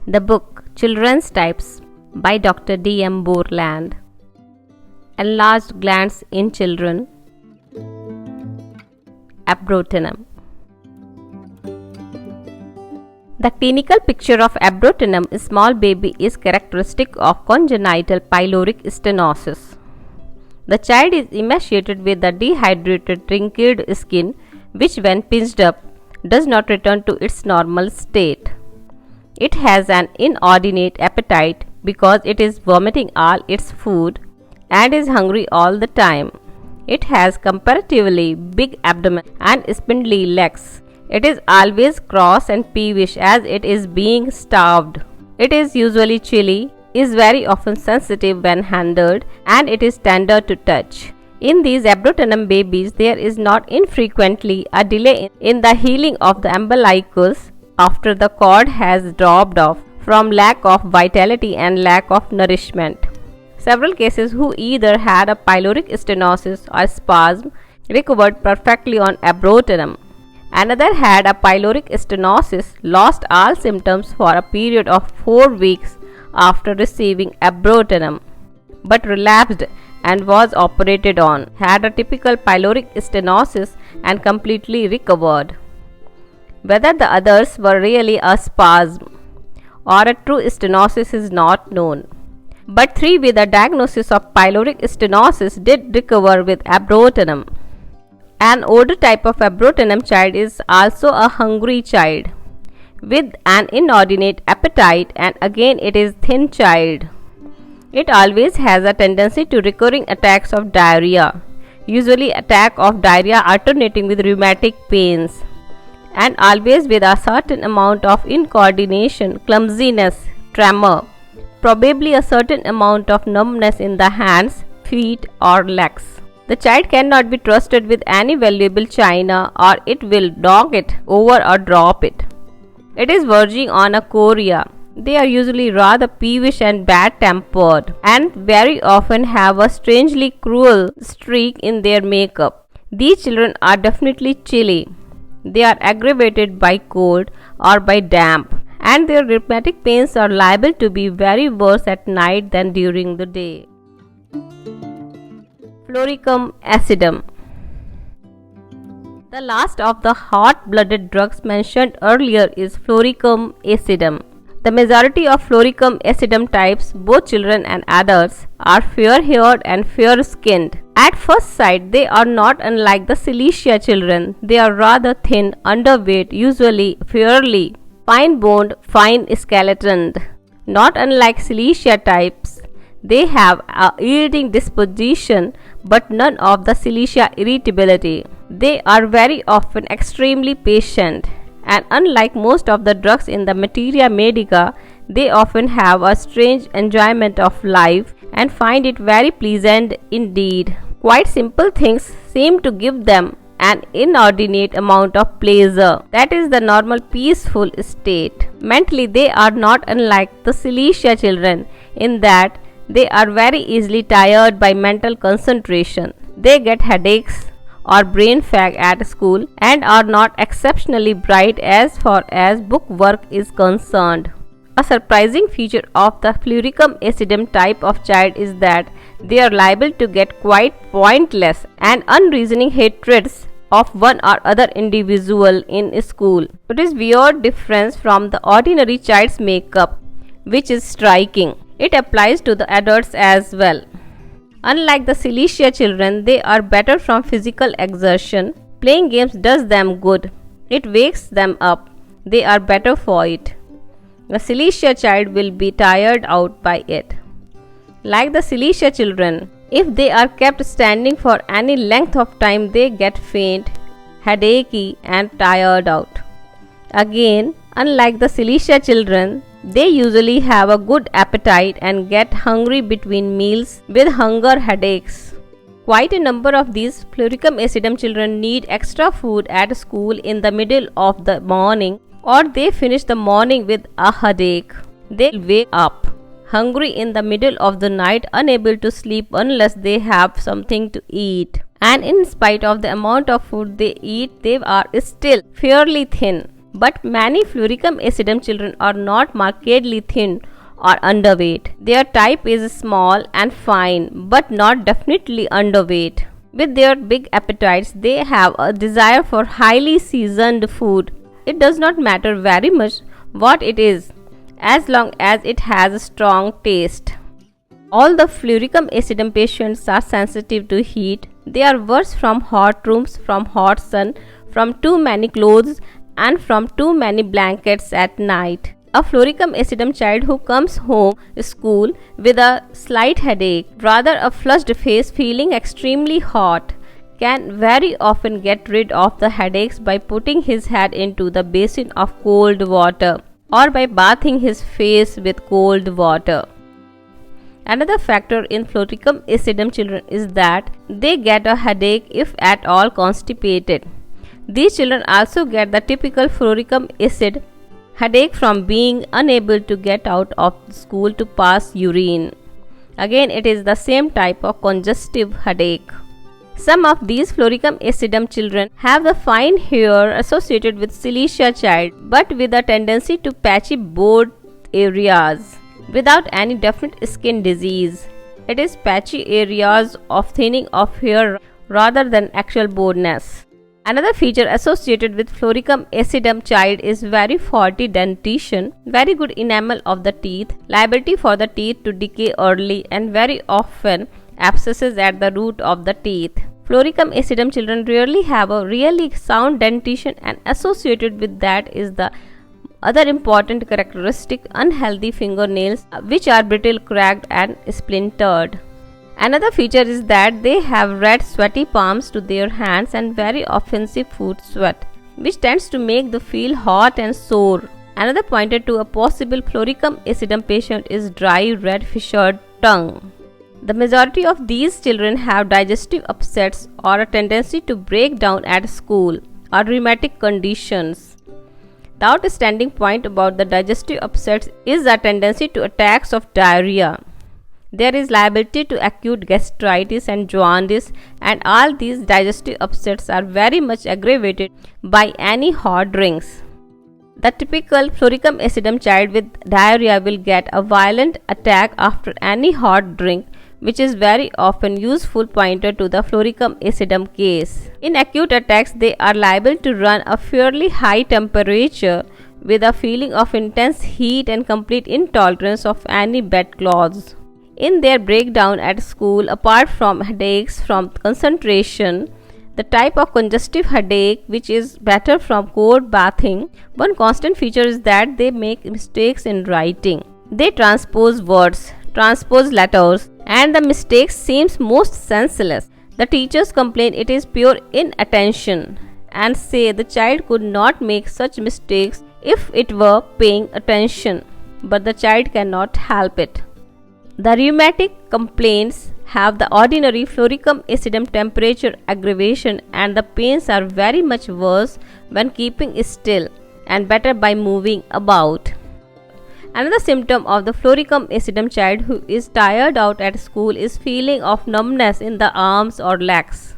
The book Children's Types by Dr. D.M. Borland. Enlarged Glands in Children. Abrotanum. The clinical picture of abrotanum, a small baby, is characteristic of congenital pyloric stenosis. The child is emaciated with a dehydrated, wrinkled skin, which, when pinched up, does not return to its normal state. It has an inordinate appetite because it is vomiting all its food and is hungry all the time. It has comparatively big abdomen and spindly legs. It is always cross and peevish as it is being starved. It is usually chilly, is very often sensitive when handled, and it is tender to touch. In these abrotanum babies, there is not infrequently a delay in the healing of the umbilicus after the cord has dropped off from lack of vitality and lack of nourishment. Several cases who either had a pyloric stenosis or spasm recovered perfectly on abrotanum. Another had a pyloric stenosis, lost all symptoms for a period of 4 weeks after receiving abrotanum, but relapsed and was operated on, had a typical pyloric stenosis and completely recovered. Whether the others were really a spasm or a true stenosis is not known, but 3 with a diagnosis of pyloric stenosis did recover with abrotanum. An older type of abrotanum child is also a hungry child with an inordinate appetite, and again it is thin child. It always has a tendency to recurring attacks of diarrhea, usually attack of diarrhea alternating with rheumatic pains, and always with a certain amount of incoordination, clumsiness, tremor, probably a certain amount of numbness in the hands, feet or legs. The child cannot be trusted with any valuable china or it will knock it over or drop it. It is verging on a chorea. They are usually rather peevish and bad-tempered and very often have a strangely cruel streak in their makeup. These children are definitely chilly. They are aggravated by cold or by damp, and their rheumatic pains are liable to be very worse at night than during the day. Fluoricum acidum. The last of the hot-blooded drugs mentioned earlier is Fluoricum acidum. The majority of Fluoricum acidum types, both children and adults, are fair-haired and fair-skinned. At first sight, they are not unlike the Silicea children. They are rather thin, underweight, usually fairly fine-boned, fine-skeletoned. Not unlike Silicea types, they have a yielding disposition but none of the Silicea irritability. They are very often extremely patient, and unlike most of the drugs in the materia medica, they often have a strange enjoyment of life and find it very pleasant indeed. Quite simple things seem to give them an inordinate amount of pleasure. That is the normal peaceful state. Mentally, they are not unlike the Silicea children in that they are very easily tired by mental concentration. They get headaches or brain fag at school and are not exceptionally bright as far as book work is concerned. A surprising feature of the Fluoricum acidum type of child is that they are liable to get quite pointless and unreasoning hatreds of one or other individual in school. It is weird difference from the ordinary child's makeup, which is striking. It applies to the adults as well. Unlike the Silicea children, they are better from physical exertion. Playing games does them good. It wakes them up. They are better for it. The Silicea child will be tired out by it. Like the Silicea children, if they are kept standing for any length of time, they get faint, headachy and tired out. Again, unlike the Silicea children, they usually have a good appetite and get hungry between meals with hunger headaches. Quite a number of these Fluoricum acidum children need extra food at school in the middle of the morning, or they finish the morning with a headache. They wake up hungry in the middle of the night, unable to sleep unless they have something to eat. And in spite of the amount of food they eat, they are still fairly thin. But many Fluoricum acidum children are not markedly thin or underweight. Their type is small and fine, but not definitely underweight. With their big appetites, they have a desire for highly seasoned food. It does not matter very much what it is, as long as it has a strong taste. All the Fluoricum acidum patients are sensitive to heat. They are worse from hot rooms, from hot sun, from too many clothes, and from too many blankets at night. A Fluoricum acidum child who comes home school with a slight headache, rather a flushed face feeling extremely hot, can very often get rid of the headaches by putting his head into the basin of cold water or by bathing his face with cold water. Another factor in Fluoricum acidum children is that they get a headache if at all constipated. These children also get the typical Fluoricum acid headache from being unable to get out of school to pass urine. Again, it is the same type of congestive headache. Some of these Fluoricum acidum children have the fine hair associated with Silicea child, but with a tendency to patchy both areas without any definite skin disease. It is patchy areas of thinning of hair rather than actual baldness. Another feature associated with Fluoricum acidum child is very faulty dentition, very good enamel of the teeth, liability for the teeth to decay early, and very often abscesses at the root of the teeth. Fluoricum acidum children rarely have a really sound dentition, and associated with that is the other important characteristic, unhealthy fingernails which are brittle, cracked and splintered. Another feature is that they have red sweaty palms to their hands and very offensive foot sweat, which tends to make them feel hot and sore. Another pointer to a possible Fluoricum acidum patient is dry red fissured tongue. The majority of these children have digestive upsets or a tendency to break down at school or rheumatic conditions. The outstanding point about the digestive upsets is a tendency to attacks of diarrhea. There is liability to acute gastritis and jaundice, and all these digestive upsets are very much aggravated by any hot drinks. The typical Fluoricum acidum child with diarrhea will get a violent attack after any hot drink, which is very often useful pointer to the Fluoricum acidum case. In acute attacks, they are liable to run a fairly high temperature with a feeling of intense heat and complete intolerance of any bedclothes. In their breakdown at school, apart from headaches from concentration, the type of congestive headache which is better from cold bathing, one constant feature is that they make mistakes in writing. They transpose words, transpose letters, and the mistakes seems most senseless. The teachers complain it is pure inattention and say the child could not make such mistakes if it were paying attention, but the child cannot help it. The rheumatic complaints have the ordinary Fluoricum acidum temperature aggravation, and the pains are very much worse when keeping still and better by moving about. Another symptom of the Fluoricum acidum child who is tired out at school is feeling of numbness in the arms or legs.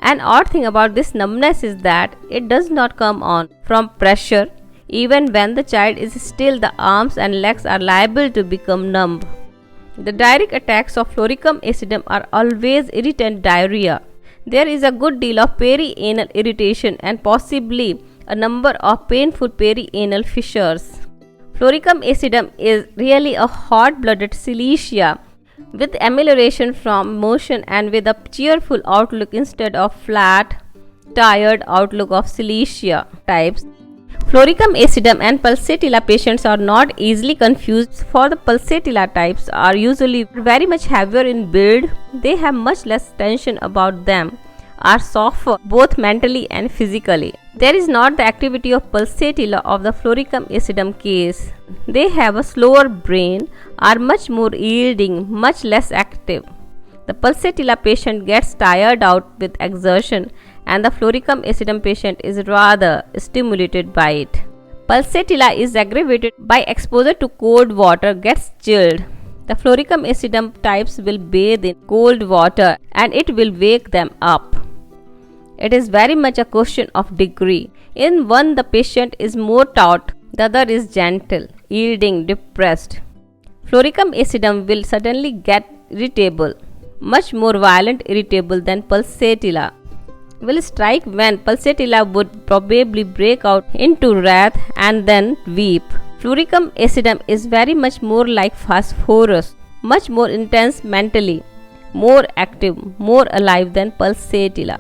An odd thing about this numbness is that it does not come on from pressure. Even when the child is still, the arms and legs are liable to become numb. The direct attacks of Fluoricum acidum are always irritant diarrhea. There is a good deal of perianal irritation and possibly a number of painful perianal fissures. Fluoricum acidum is really a hot-blooded Silicea with amelioration from motion and with a cheerful outlook instead of flat, tired outlook of Silicea types. Fluoricum acidum and Pulsatilla patients are not easily confused, for the Pulsatilla types are usually very much heavier in build. They have much less tension about them, are softer both mentally and physically. There is not the activity of Pulsatilla of the Fluoricum acidum case. They have a slower brain, are much more yielding, much less active. The Pulsatilla patient gets tired out with exertion, and the Fluoricum acidum patient is rather stimulated by it. Pulsatilla is aggravated by exposure to cold water, gets chilled. The Fluoricum acidum types will bathe in cold water and it will wake them up. It is very much a question of degree. In one, the patient is more taut, the other is gentle, yielding, depressed. Fluoricum acidum will suddenly get irritable, much more violent irritable than Pulsatilla. Will strike when Pulsatilla would probably break out into wrath and then weep. Fluoricum acidum is very much more like phosphorus, much more intense mentally, more active, more alive than Pulsatilla.